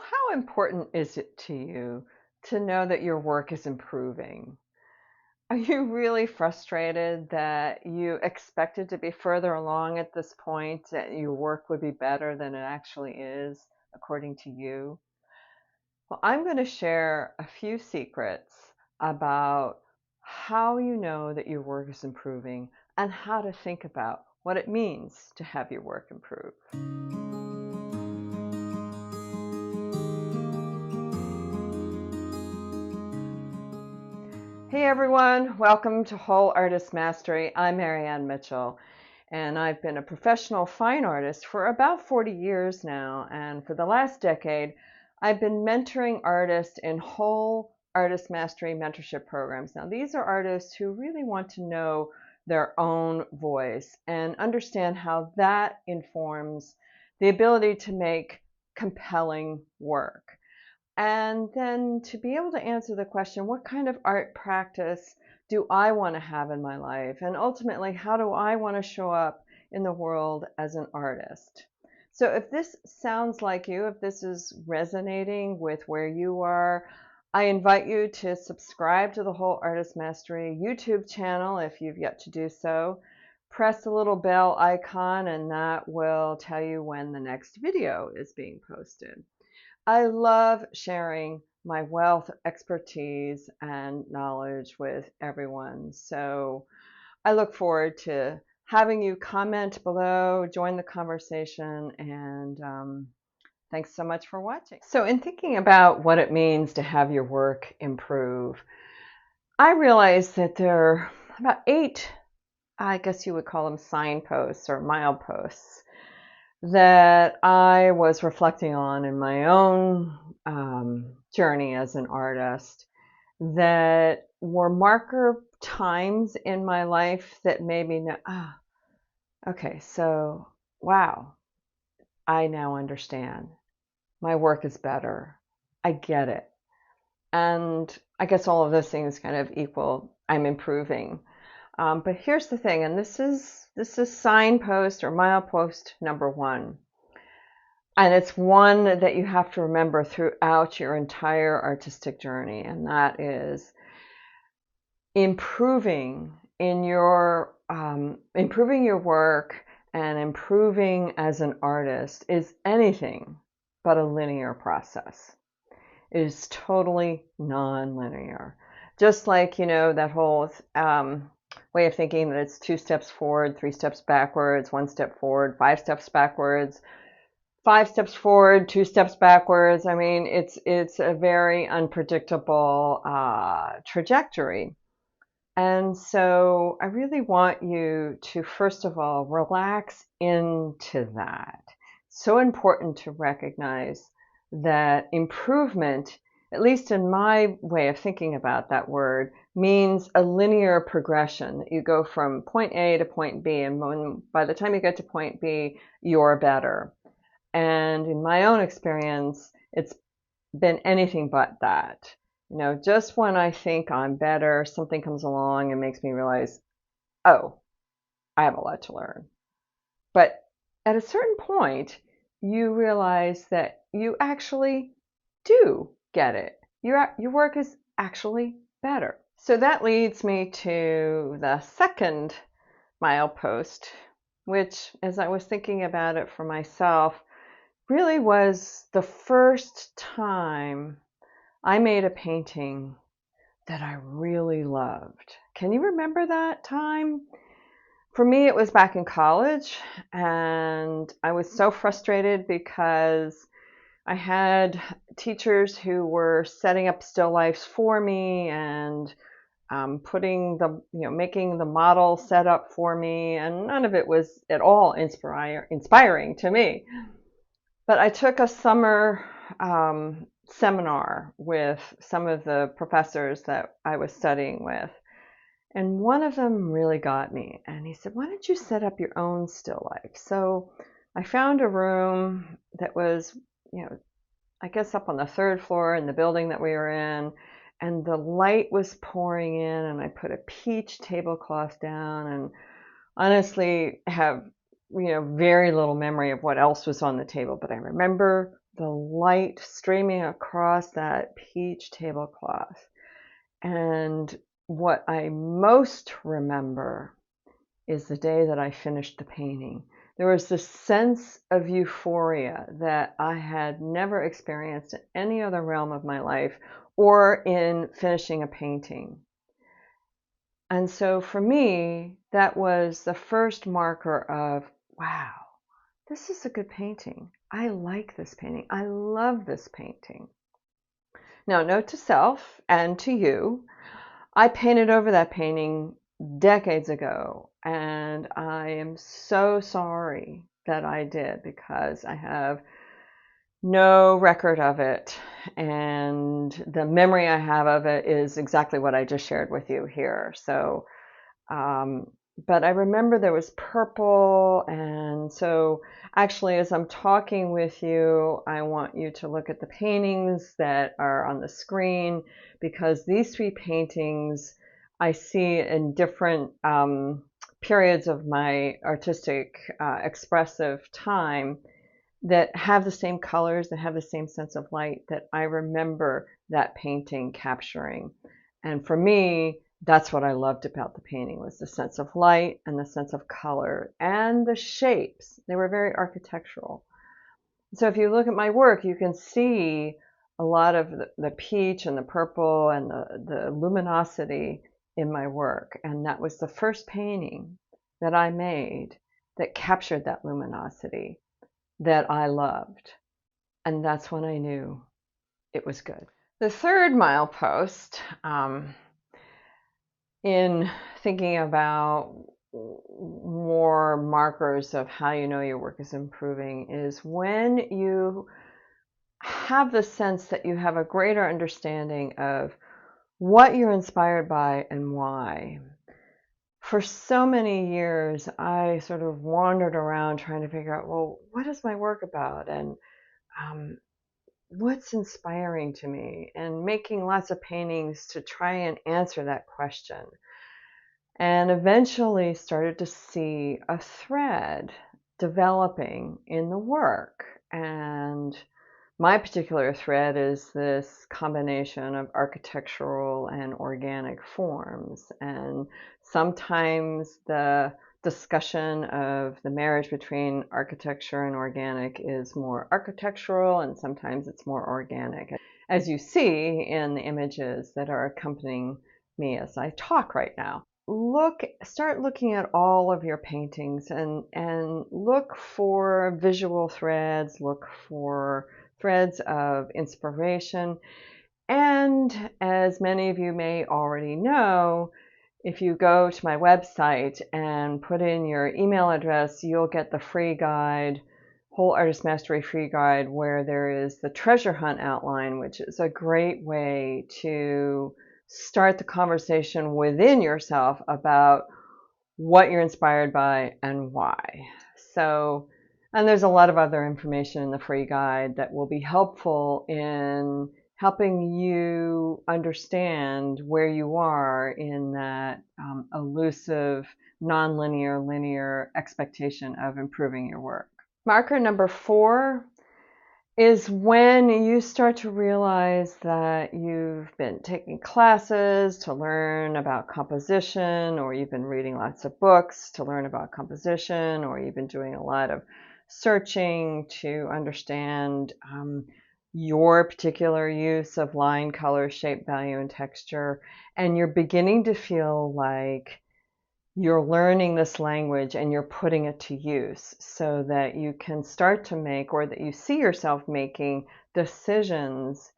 how important is it to you to know that your work is improving? Are you really frustrated that you expected to be further along at this point, that your work would be better than it actually is, according to you? Well, I'm going to share a few secrets about how you know that your work is improving and how to think about what it means to have your work improve. Hey everyone, welcome to Whole Artist Mastery. I'm Marianne Mitchell, and I've been a professional fine artist for about 40 years now, and for the last decade, I've been mentoring artists in Whole Artist Mastery mentorship programs. Now, these are artists who really want to know their own voice and understand how that informs the ability to make compelling work. And then to be able to answer the question, what kind of art practice do I want to have in my life? And ultimately, how do I want to show up in the world as an artist? So if this sounds like you, if this is resonating with where you are, I invite you to subscribe to the Whole Artist Mastery YouTube channel if you've yet to do so. Press the little bell icon and that will tell you when the next video is being posted. I love sharing my wealth, expertise, and knowledge with everyone. So I look forward to having you comment below, join the conversation, and thanks so much for watching. So in thinking about what it means to have your work improve, I realized that there are about 8, I guess you would call them signposts or mileposts, that I was reflecting on in my own journey as an artist that were marker times in my life that made me know, okay, so wow, I now understand. My work is better. I get it. And I guess all of those things kind of equal I'm improving. But here's the thing, and this is signpost or milepost number 1. And it's one that you have to remember throughout your entire artistic journey, and that is improving your work and improving as an artist is anything but a linear process. It is totally non-linear. Just like, that whole way of thinking that it's 2 steps forward, 3 steps backwards, 1 step forward, 5 steps backwards, 5 steps forward, 2 steps backwards. I mean, it's a very unpredictable trajectory. And so I really want you to, first of all, relax into that. It's so important to recognize that improvement, at least in my way of thinking about that word, means a linear progression. You go from point A to point B, and by the time you get to point B, you're better. And in my own experience, it's been anything but that. Just when I think I'm better, something comes along and makes me realize, oh, I have a lot to learn. But at a certain point, you realize that you actually do get it. Your work is actually better. So that leads me to the second milepost, which, as I was thinking about it for myself, really was the first time I made a painting that I really loved. Can you remember that time? For me, it was back in college, and I was so frustrated because I had teachers who were setting up still lifes for me and making the model set up for me, and none of it was at all inspiring to me. But I took a summer seminar with some of the professors that I was studying with. And one of them really got me. And he said, why don't you set up your own still life? So I found a room that was, I guess up on the 3rd floor in the building that we were in. And the light was pouring in, and I put a peach tablecloth down, and honestly have very little memory of what else was on the table, but I remember the light streaming across that peach tablecloth. And what I most remember is the day that I finished the painting. There was this sense of euphoria that I had never experienced in any other realm of my life or in finishing a painting. And so for me, that was the first marker of, wow, this is a good painting. I like this painting. I love this painting. Now, note to self and to you, I painted over that painting decades ago, and I am so sorry that I did because I have no record of it, and the memory I have of it is exactly what I just shared with you here. So um, but I remember there was purple, and so actually as I'm talking with you, I want you to look at the paintings that are on the screen, because these three paintings I see in different periods of my artistic expressive time that have the same colors, that have the same sense of light that I remember that painting capturing. And for me, that's what I loved about the painting, was the sense of light and the sense of color and the shapes. They were very architectural. So if you look at my work, you can see a lot of the peach and the purple and the luminosity in my work. And that was the first painting that I made that captured that luminosity that I loved. And that's when I knew it was good. The third milepost in thinking about more markers of how you know your work is improving is when you have the sense that you have a greater understanding of what you're inspired by and why. For so many years, I sort of wandered around trying to figure out, well, what is my work about? And what's inspiring to me? And making lots of paintings to try and answer that question. And eventually started to see a thread developing in the work. And my particular thread is this combination of architectural and organic forms. And sometimes the discussion of the marriage between architecture and organic is more architectural, and sometimes it's more organic, as you see in the images that are accompanying me as I talk right now. Start looking at all of your paintings and look for visual threads, look for threads of inspiration. And as many of you may already know, if you go to my website and put in your email address, you'll get the free guide, Whole Artist Mastery free guide, where there is the treasure hunt outline, which is a great way to start the conversation within yourself about what you're inspired by and why. So, and there's a lot of other information in the free guide that will be helpful in helping you understand where you are in that elusive, nonlinear, linear expectation of improving your work. Marker number 4 is when you start to realize that you've been taking classes to learn about composition, or you've been reading lots of books to learn about composition, or you've been doing a lot of searching to understand your particular use of line, color, shape, value, and texture, and you're beginning to feel like you're learning this language and you're putting it to use so that you can start to make, or that you see yourself making, decisions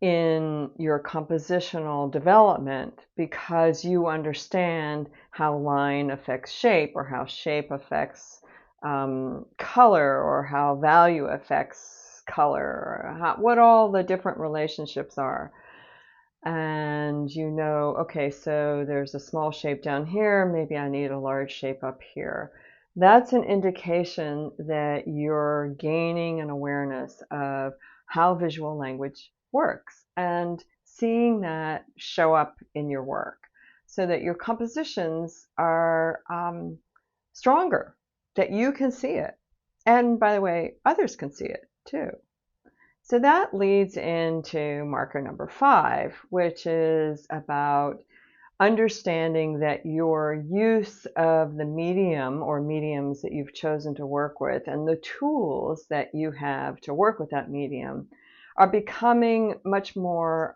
in your compositional development because you understand how line affects shape, or how shape affects color, or how value affects color, or what all the different relationships are. And you know, okay, so there's a small shape down here, maybe I need a large shape up here. That's an indication that you're gaining an awareness of how visual language works, and seeing that show up in your work so that your compositions are stronger, that you can see it. And by the way, others can see it too. So that leads into marker number 5, which is about understanding that your use of the medium or mediums that you've chosen to work with and the tools that you have to work with that medium are becoming much more,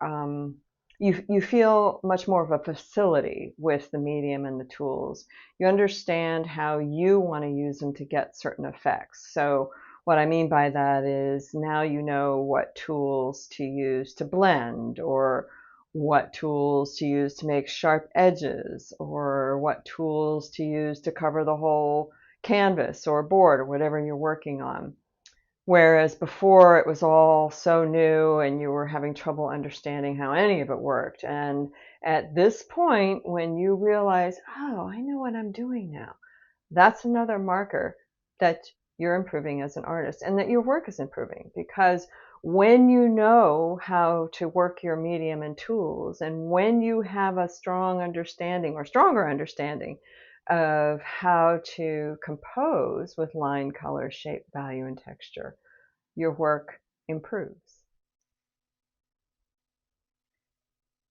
you feel much more of a facility with the medium and the tools. You understand how you want to use them to get certain effects. So what I mean by that is now you know what tools to use to blend, or what tools to use to make sharp edges, or what tools to use to cover the whole canvas or board or whatever you're working on. Whereas before it was all so new and you were having trouble understanding how any of it worked. And at this point, when you realize, oh, I know what I'm doing now, that's another marker that you're improving as an artist and that your work is improving. Because when you know how to work your medium and tools, and when you have a strong understanding or stronger understanding of how to compose with line, color, shape, value, and texture, your work improves.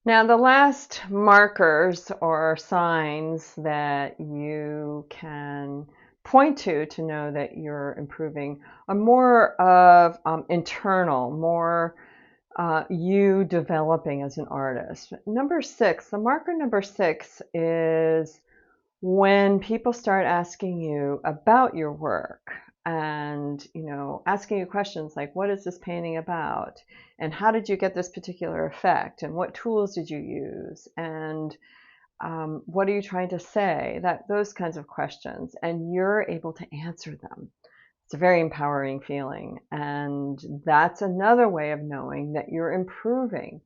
Now, the last markers or signs that you can point to know that you're improving are more of internal, more you developing as an artist. Number 6, the marker number 6 is when people start asking you about your work and asking you questions like, what is this painting about, and how did you get this particular effect, and what tools did you use, and what are you trying to say, those kinds of questions, and you're able to answer them. It's a very empowering feeling, and that's another way of knowing that you're improving,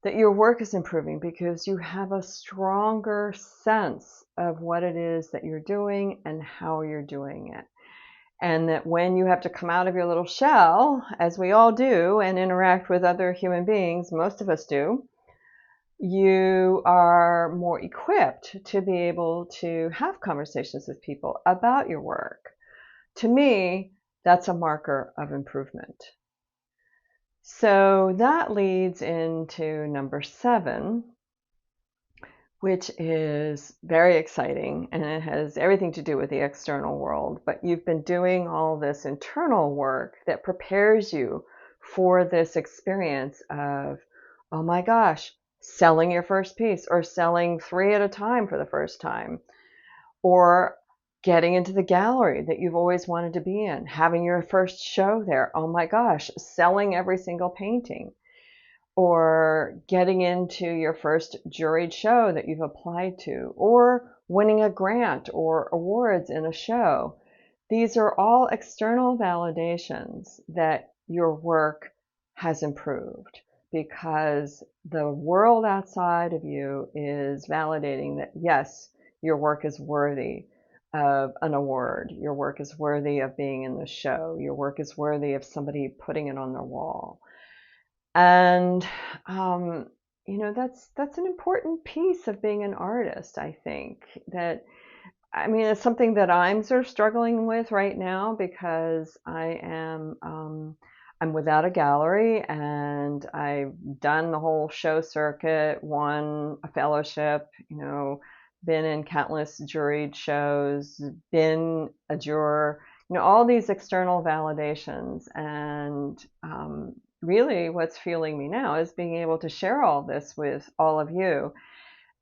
that your work is improving, because you have a stronger sense of what it is that you're doing and how you're doing it. And that when you have to come out of your little shell, as we all do, and interact with other human beings, most of us do, you are more equipped to be able to have conversations with people about your work. To me, that's a marker of improvement. So that leads into number 7, which is very exciting, and it has everything to do with the external world. But you've been doing all this internal work that prepares you for this experience of, oh my gosh, selling your first piece, or selling 3 at a time for the first time, or getting into the gallery that you've always wanted to be in, having your first show there, oh my gosh, selling every single painting, or getting into your first juried show that you've applied to, or winning a grant or awards in a show. These are all external validations that your work has improved, because the world outside of you is validating that, yes, your work is worthy of an award, your work is worthy of being in the show, your work is worthy of somebody putting it on their wall. And that's an important piece of being an artist. I think that, I mean, it's something that I'm sort of struggling with right now, because I'm without a gallery, and I've done the whole show circuit, won a fellowship, been in countless juried shows, been a juror, all these external validations. And really what's fueling me now is being able to share all this with all of you.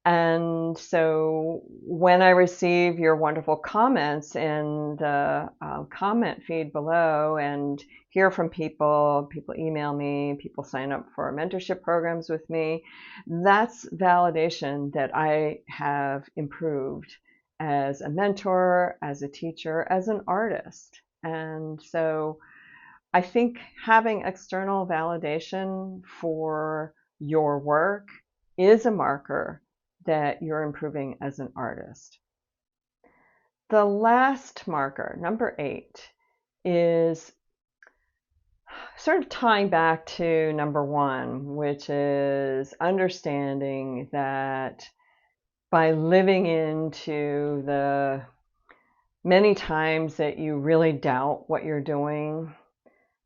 And so when I receive your wonderful comments in the comment feed below, and hear from people email me, people sign up for mentorship programs with me, that's validation that I have improved as a mentor, as a teacher, as an artist. And so I think having external validation for your work is a marker that you're improving as an artist. The last marker, number 8, is sort of tying back to number 1, which is understanding that by living into the many times that you really doubt what you're doing,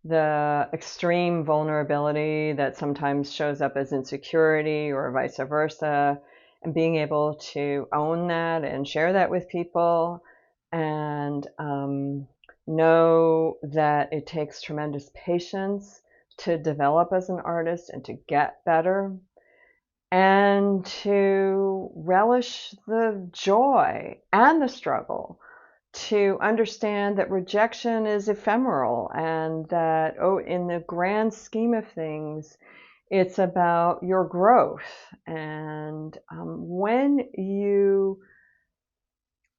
the extreme vulnerability that sometimes shows up as insecurity or vice versa, and being able to own that and share that with people, and know that it takes tremendous patience to develop as an artist and to get better, and to relish the joy and the struggle, to understand that rejection is ephemeral and that, oh, in the grand scheme of things, it's about your growth. And when you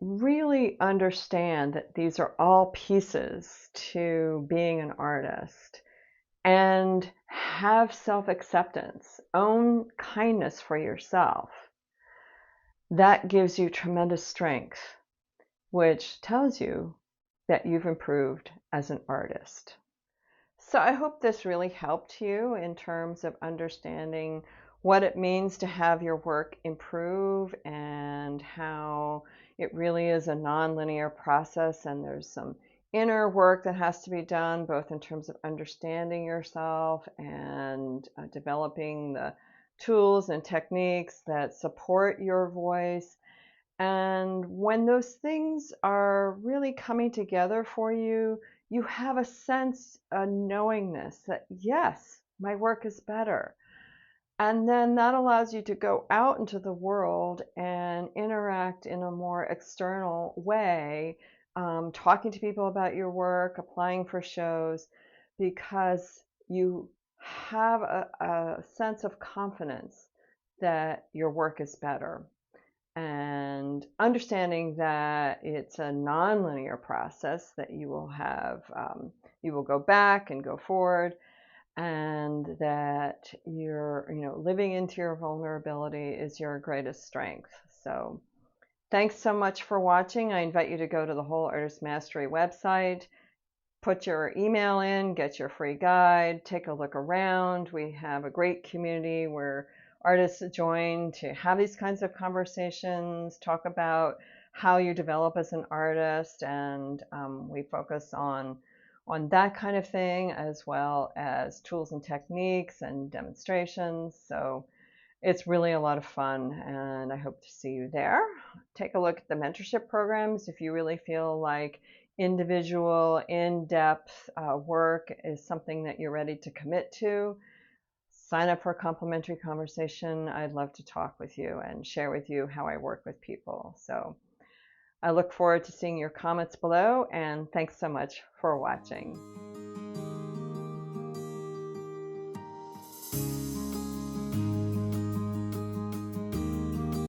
really understand that these are all pieces to being an artist, and have self-acceptance, own kindness for yourself, that gives you tremendous strength, which tells you that you've improved as an artist. So I hope this really helped you in terms of understanding what it means to have your work improve, and how it really is a nonlinear process, and there's some inner work that has to be done, both in terms of understanding yourself and developing the tools and techniques that support your voice. And when those things are really coming together for you, you have a sense, a knowingness that, yes, my work is better. And then that allows you to go out into the world and interact in a more external way, talking to people about your work, applying for shows, because you have a sense of confidence that your work is better, and understanding that it's a nonlinear process, that you will have, you will go back and go forward, and that you're, living into your vulnerability is your greatest strength. So thanks so much for watching. I invite you to go to the Whole Artist Mastery website, put your email in, get your free guide, take a look around. We have a great community where artists join to have these kinds of conversations, talk about how you develop as an artist, and we focus on that kind of thing, as well as tools and techniques and demonstrations. So it's really a lot of fun, and I hope to see you there. Take a look at the mentorship programs if you really feel like individual, in-depth work is something that you're ready to commit to. Sign up for a complimentary conversation. I'd love to talk with you and share with you how I work with people. So I look forward to seeing your comments below, and thanks so much for watching.